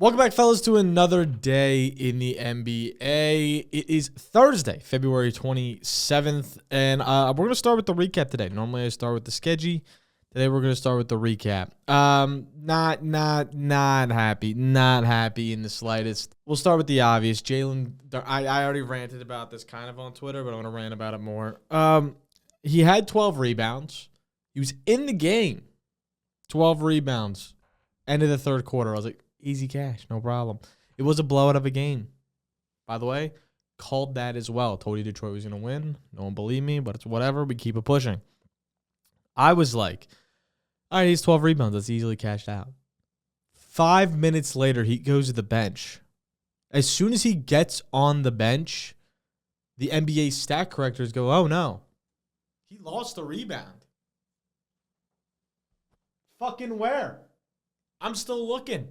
Welcome back, fellas, to another day in the NBA. It is Thursday, February 27th, and we're going to start with the recap today. Normally, I start with the schedule. Today, we're going to start with the recap. Not happy. Not happy in the slightest. We'll start with the obvious. Jalen, I already ranted about this kind of on Twitter, but I'm going to rant about it more. He had 12 rebounds. He was in the game. 12 rebounds. End of the third quarter. I was like, easy cash, no problem. It was a blowout of a game. By the way, called that as well. Told you Detroit was going to win. No one believed me, but it's whatever. We keep it pushing. I was like, all right, he's 12 rebounds. That's easily cashed out. 5 minutes later, he goes to the bench. As soon as he gets on the bench, the NBA stat correctors go, oh, no. He lost the rebound. Fucking where? I'm still looking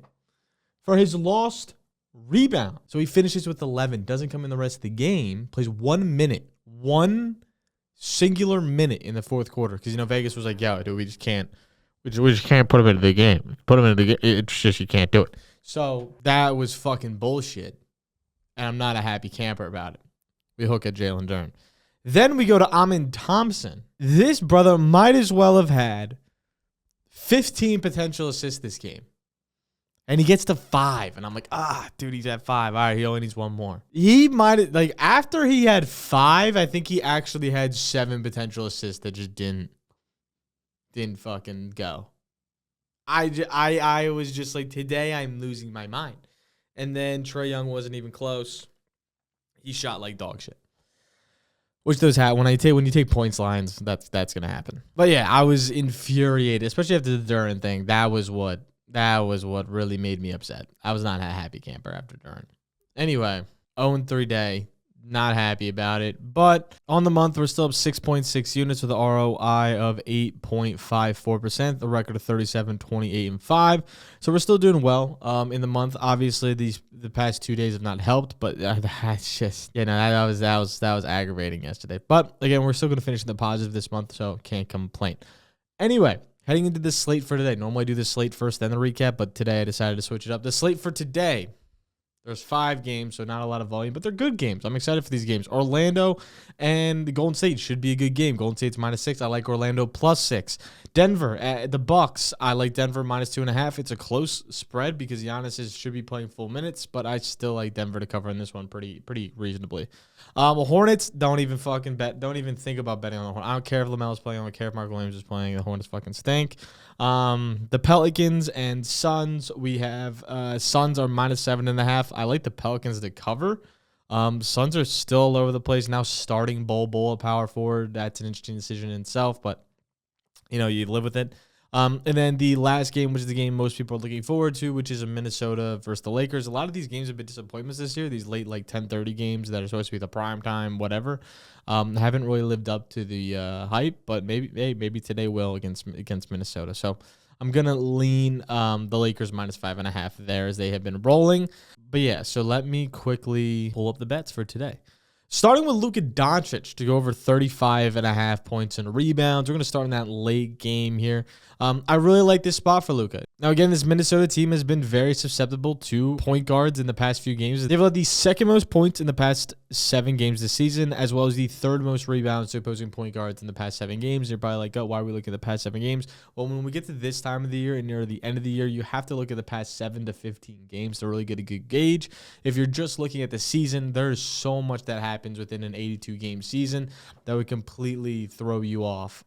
for his lost rebound. So he finishes with 11, doesn't come in the rest of the game, plays 1 minute, one singular minute in the fourth quarter. Because, Vegas was like, yo, dude, we just can't put him into the game. Put him into the game. It's just, you can't do it. So that was fucking bullshit. And I'm not a happy camper about it. We hook at Jalen Duren. Then we go to Amin Thompson. This brother might as well have had 15 potential assists this game. And he gets to 5. And I'm like, dude, he's at 5. All right, he only needs one more. He might, after he had 5, I think he actually had 7 potential assists that just didn't fucking go. I was just like, today I'm losing my mind. And then Trae Young wasn't even close. He shot like dog shit. Which does happen. When you take points lines, that's going to happen. But yeah, I was infuriated, especially after the Duren thing. That was what really made me upset. I was not a happy camper after Duren. Anyway, 0-3 day. Not happy about it. But on the month, we're still up 6.6 units with an ROI of 8.54%. The record of 37, 28, and 5. So we're still doing well in the month. Obviously, the past 2 days have not helped. But that's just, that was aggravating yesterday. But again, we're still going to finish in the positive this month, so can't complain. Anyway, heading into this slate for today. Normally I do the slate first, then the recap, but today I decided to switch it up. The slate for today, there's 5 games, so not a lot of volume, but they're good games. I'm excited for these games. Orlando and the Golden State should be a good game. Golden State's -6. I like Orlando +6. Denver, the Bucks, I like Denver -2.5. It's a close spread because Giannis should be playing full minutes, but I still like Denver to cover in this one pretty reasonably. Hornets, don't even fucking bet. Don't even think about betting on the Hornets. I don't care if LaMelo's playing. I don't care if Mark Williams is playing. The Hornets fucking stink. The Pelicans and Suns, we have Suns are -7.5. I like the Pelicans to cover. Suns are still all over the place now. Starting Bol at power forward. That's an interesting decision in itself, but you live with it. And then the last game, which is the game most people are looking forward to, which is a Minnesota versus the Lakers. A lot of these games have been disappointments this year. These late 10:30 games that are supposed to be the prime time, whatever, haven't really lived up to the hype. But maybe today will against Minnesota. So I'm gonna lean the Lakers -5.5 there as they have been rolling. But yeah, so let me quickly pull up the bets for today. Starting with Luka Doncic to go over 35.5 points and rebounds. We're going to start in that late game here. I really like this spot for Luka. Now, again, this Minnesota team has been very susceptible to point guards in the past few games. They've allowed the second most points in the past 7 games this season, as well as the third most rebounds to opposing point guards in the past 7 games. You're probably like, oh, why are we looking at the past 7 games? Well, when we get to this time of the year and near the end of the year, you have to look at the past 7 to 15 games to really get a good gauge. If you're just looking at the season, there's so much that happens within an 82-game season that would completely throw you off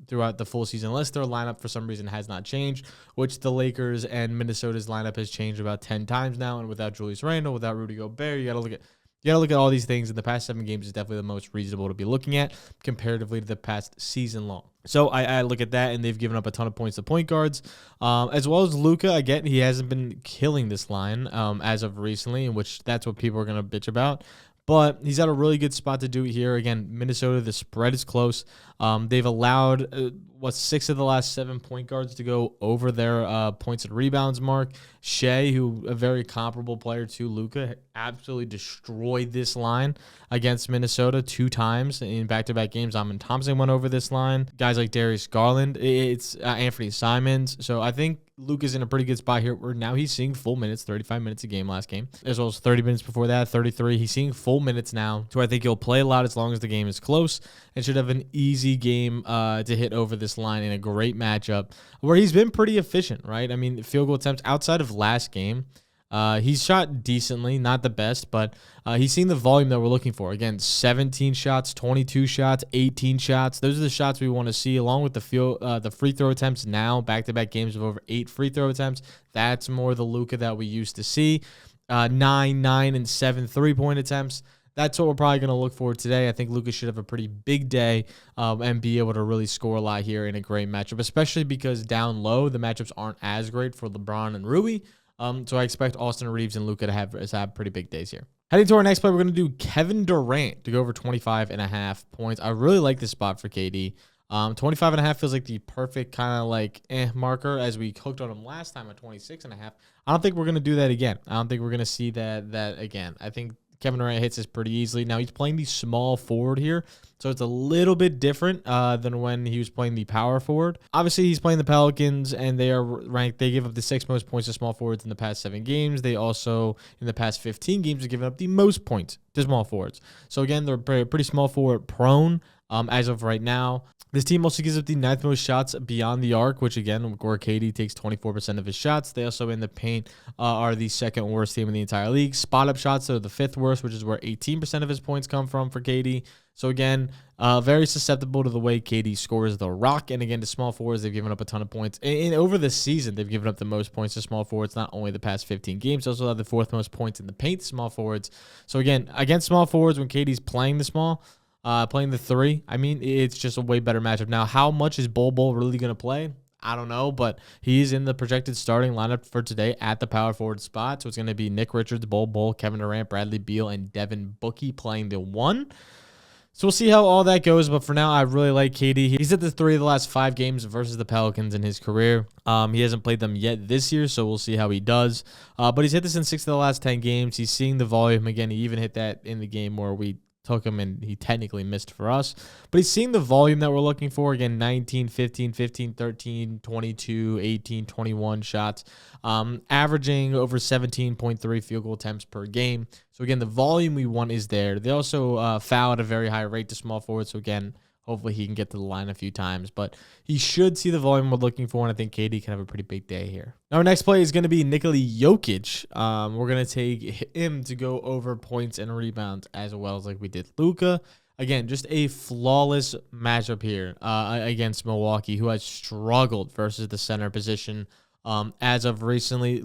throughout the full season, unless their lineup for some reason has not changed, which the Lakers and Minnesota's lineup has changed about 10 times now. And without Julius Randle, without Rudy Gobert, you got to look at all these things. And the past 7 games is definitely the most reasonable to be looking at comparatively to the past season long. So I look at that, and they've given up a ton of points to point guards, as well as Luka. Again, he hasn't been killing this line as of recently, in which that's what people are going to bitch about. But he's at a really good spot to do it here. Again, Minnesota, the spread is close. They've allowed 6 of the last 7 point guards to go over their points and rebounds mark. Shea, who a very comparable player to Luka, absolutely destroyed this line against Minnesota 2 times in back-to-back games. Amen Thompson went over this line. Guys like Darius Garland, it's Anthony Simons. So I think Luka's in a pretty good spot here where now he's seeing full minutes, 35 minutes a game last game, as well as 30 minutes before that, 33. He's seeing full minutes now. So I think he'll play a lot as long as the game is close and should have an easy game to hit over this line in a great matchup where he's been pretty efficient, right? I mean, field goal attempts outside of last game, he's shot decently, not the best, but he's seen the volume that we're looking for. Again, 17 shots, 22 shots, 18 shots. Those are the shots we want to see, along with the free throw attempts now, back-to-back games of over 8 free throw attempts. That's more the Luka that we used to see. 9, and 7 3-point attempts. That's what we're probably going to look for today. I think Luka should have a pretty big day and be able to really score a lot here in a great matchup, especially because down low, the matchups aren't as great for LeBron and Rui. So I expect Austin Reeves and Luka to have pretty big days here. Heading to our next play, we're going to do Kevin Durant to go over 25.5 points. I really like this spot for KD. 25.5 feels like the perfect kind of like marker, as we hooked on him last time at 26.5. I don't think we're going to do that again. I don't think we're going to see that again. I think Kevin Durant hits this pretty easily. Now, he's playing the small forward here, so it's a little bit different than when he was playing the power forward. Obviously, he's playing the Pelicans, and they are ranked. They give up the 6th most points to small forwards in the past 7 games. They also, in the past 15 games, have given up the most points to small forwards. So, again, they're pretty small forward prone as of right now. This team also gives up the 9th most shots beyond the arc, which, again, where KD takes 24% of his shots. They also, in the paint, are the 2nd worst team in the entire league. Spot-up shots are the 5th worst, which is where 18% of his points come from for KD. So, again, very susceptible to the way KD scores the rock. And, again, to small forwards, they've given up a ton of points. And over the season, they've given up the most points to small forwards, not only the past 15 games, they also have the 4th most points in the paint to small forwards. So, again, against small forwards, when KD's playing the small, playing the 3, I mean, it's just a way better matchup. Now, how much is Bol really going to play? I don't know, but he's in the projected starting lineup for today at the power forward spot. So it's going to be Nick Richards, Bol, Kevin Durant, Bradley Beal, and Devin Booker playing the 1. So we'll see how all that goes. But for now, I really like KD. He's hit the 3 of the last 5 games versus the Pelicans in his career. He hasn't played them yet this year, so we'll see how he does. But he's hit this in 6 of the last 10 games. He's seeing the volume. Again, he even hit that in the game where we took him and he technically missed for us, but he's seeing the volume that we're looking for. Again, 19, 15, 15, 13, 22, 18, 21 shots, averaging over 17.3 field goal attempts per game. So again, the volume we want is there. They also foul at a very high rate to small forward. So again, hopefully he can get to the line a few times, but he should see the volume we're looking for, and I think KD can have a pretty big day here. Now, our next play is going to be Nikola Jokic. We're going to take him to go over points and rebounds as well as like we did Luka. Again, just a flawless matchup here against Milwaukee, who has struggled versus the center position as of recently.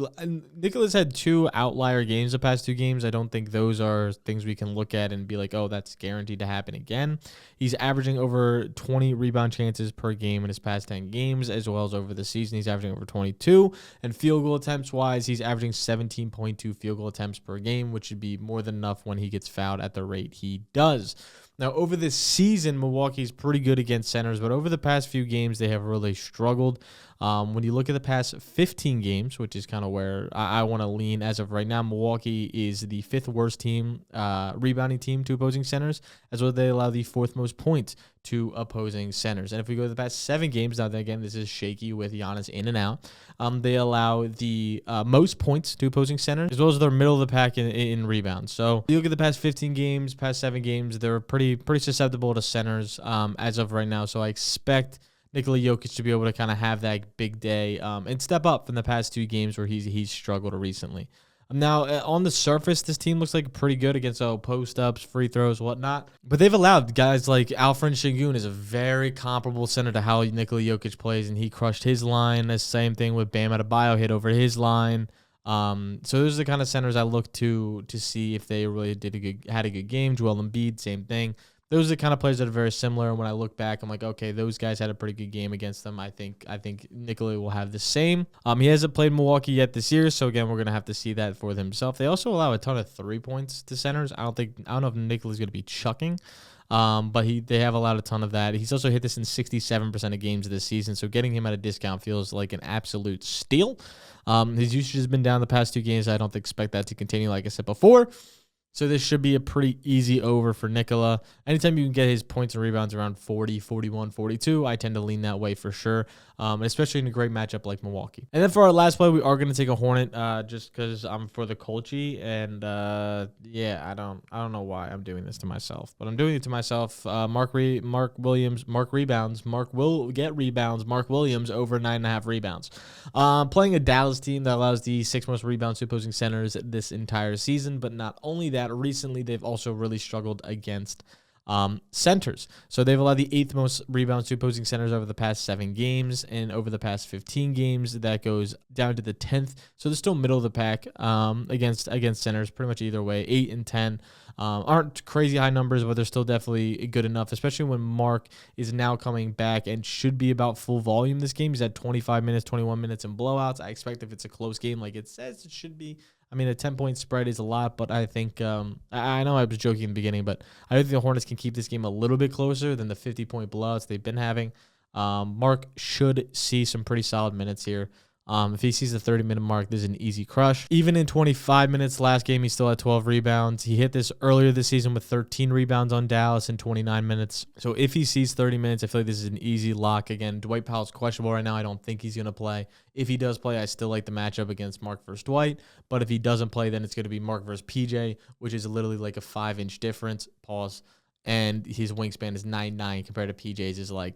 Nikola's had 2 outlier games the past 2 games. I don't think those are things we can look at and be like, oh, that's guaranteed to happen again. He's averaging over 20 rebound chances per game in his past 10 games, as well as over the season. He's averaging over 22. And field goal attempts-wise, he's averaging 17.2 field goal attempts per game, which would be more than enough when he gets fouled at the rate he does. Now, over this season, Milwaukee's pretty good against centers, but over the past few games, they have really struggled. When you look at the past 15 games, which is kind of where I want to lean as of right now, Milwaukee is the 5th worst team, rebounding team to opposing centers, as well as they allow the 4th most points to opposing centers. And if we go to the past 7 games, now again, this is shaky with Giannis in and out, they allow the most points to opposing centers, as well as they're middle of the pack in rebounds. So you look at the past 15 games, past 7 games, they're pretty susceptible to centers as of right now. So I expect Nikola Jokic to be able to kind of have that big day and step up from the past 2 games where he's struggled recently. Now, on the surface, this team looks like pretty good against post-ups, free throws, whatnot. But they've allowed guys like Alfred Şengün is a very comparable center to how Nikola Jokic plays, and he crushed his line. The same thing with Bam Adebayo, hit over his line. So those are the kind of centers I look to see if they really had a good game. Joel Embiid, same thing. Those are the kind of players that are very similar. And when I look back, I'm like, okay, those guys had a pretty good game against them. I think Nikola will have the same. He hasn't played Milwaukee yet this year, so again, we're gonna have to see that for himself. They also allow a ton of 3 points to centers. I don't know if Nikola's gonna be chucking But they have allowed a ton of that. He's also hit this in 67% of games this season, so getting him at a discount feels like an absolute steal. His usage has been down the past 2 games. I don't expect that to continue, like I said before. So this should be a pretty easy over for Nikola. Anytime you can get his points and rebounds around 40, 41, 42, I tend to lean that way for sure, especially in a great matchup like Milwaukee. And then for our last play, we are going to take a Hornet just because I'm for the Colchi. And yeah, I don't know why I'm doing this to myself, but I'm doing it to myself. Mark rebounds. Mark will get rebounds. Mark Williams over 9.5 rebounds. Playing a Dallas team that allows the 6th most rebounds to opposing centers this entire season, but not only that, recently they've also really struggled against centers. So they've allowed the 8th most rebounds to opposing centers over the past 7 games, and over the past 15 games, that goes down to the 10th. So they're still middle of the pack against centers, pretty much either way. 8 and 10 aren't crazy high numbers, but they're still definitely good enough, especially when Mark is now coming back and should be about full volume this game. He's at 25 minutes, 21 minutes in blowouts. I expect if it's a close game like it says it should be, I mean, a 10-point spread is a lot, but I think, I know I was joking in the beginning, but I think the Hornets can keep this game a little bit closer than the 50-point blowouts they've been having. Mark should see some pretty solid minutes here. If he sees the 30-minute mark, there's an easy crush. Even in 25 minutes last game, he still had 12 rebounds. He hit this earlier this season with 13 rebounds on Dallas in 29 minutes. So if he sees 30 minutes, I feel like this is an easy lock. Again, Dwight Powell's questionable right now. I don't think he's going to play. If he does play, I still like the matchup against Mark versus Dwight. But if he doesn't play, then it's going to be Mark versus PJ, which is literally like a 5-inch difference. Pause. And his wingspan is 9'9" compared to PJ's is like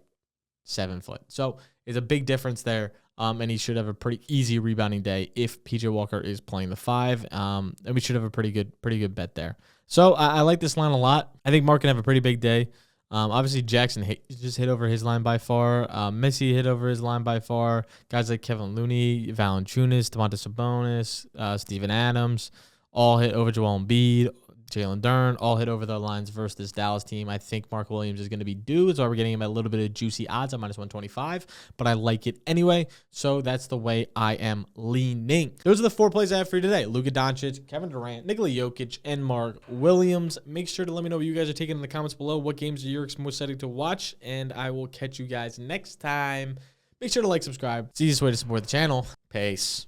7 foot. So it's a big difference there. And he should have a pretty easy rebounding day if PJ Walker is playing the 5. And we should have a pretty good bet there. So I like this line a lot. I think Mark can have a pretty big day. Obviously, Jackson just hit over his line by far. Missy hit over his line by far. Guys like Kevin Looney, Valanciunas, Domantas Sabonis, Steven Adams, all hit over Joel Embiid. Jalen Duren all hit over their lines versus this Dallas team. I think Mark Williams is going to be due. That's why we're getting him at a little bit of juicy odds at -125, but I like it anyway. So that's the way I am leaning. Those are the 4 plays I have for you today. Luka Doncic, Kevin Durant, Nikola Jokic, and Mark Williams. Make sure to let me know what you guys are taking in the comments below. What games are you most excited to watch? And I will catch you guys next time. Make sure to like, subscribe. It's the easiest way to support the channel. Peace.